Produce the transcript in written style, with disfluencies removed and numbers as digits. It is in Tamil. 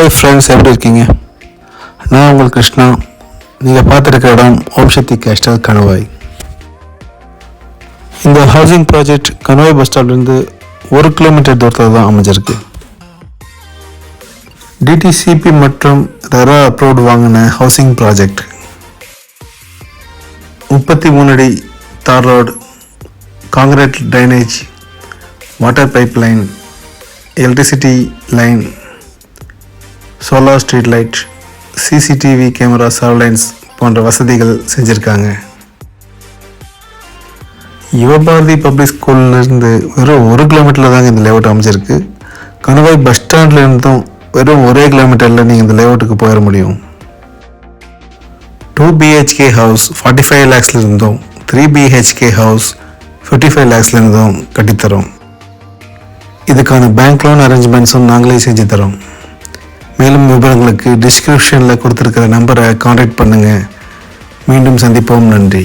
ஹாய் ஃப்ரெண்ட்ஸ், எப்படி இருக்கீங்க? நான் உங்கள் கிருஷ்ணா. நீங்கள் பார்த்துருக்க இடம் ஓம் சக்தி கேஸ்டல் கணவாய். இந்த ஹவுசிங் ப்ராஜெக்ட் கணவாய் பஸ் ஸ்டாப்லேருந்து 1 கிலோமீட்டர் தூரத்தில் தான் அமைஞ்சிருக்கு. டிடிசிபி மற்றும் ரெரா அப்ரூவ்டு வாங்கின ஹவுசிங் ப்ராஜெக்ட். 33 அடி தார் road, concrete drainage, water pipe line, electricity line, solar street light, CCTV camera surveillance போன்ற வசதிகள் செஞ்சுருக்காங்க. யுவபாரதி பப்ளிக் ஸ்கூல்லேருந்து வெறும் 1 கிலோமீட்டரில் தாங்க இந்த லேஅவுட் அமைஞ்சிருக்கு. கணவாய் பஸ் ஸ்டாண்ட்லேருந்தும் வெறும் 1 கிலோமீட்டரில் நீங்கள் இந்த லேஅவுட்டுக்கு போயிட முடியும். 2 BHK ஹவுஸ் 45 lakhsலேருந்தும் 3 BHK ஹவுஸ் 55 lakhsலேருந்தும் கட்டித்தரோம். இதுக்கான பேங்க் லோன் அரேஞ்ச்மெண்ட்ஸும் நாங்களே செஞ்சு தரோம். மேலும் விவரங்களுக்கு டிஸ்கிரிப்ஷனில் கொடுத்துருக்கிற நம்பரை கான்டாக்ட் பண்ணுங்கள். மீண்டும் சந்திப்போம். நன்றி.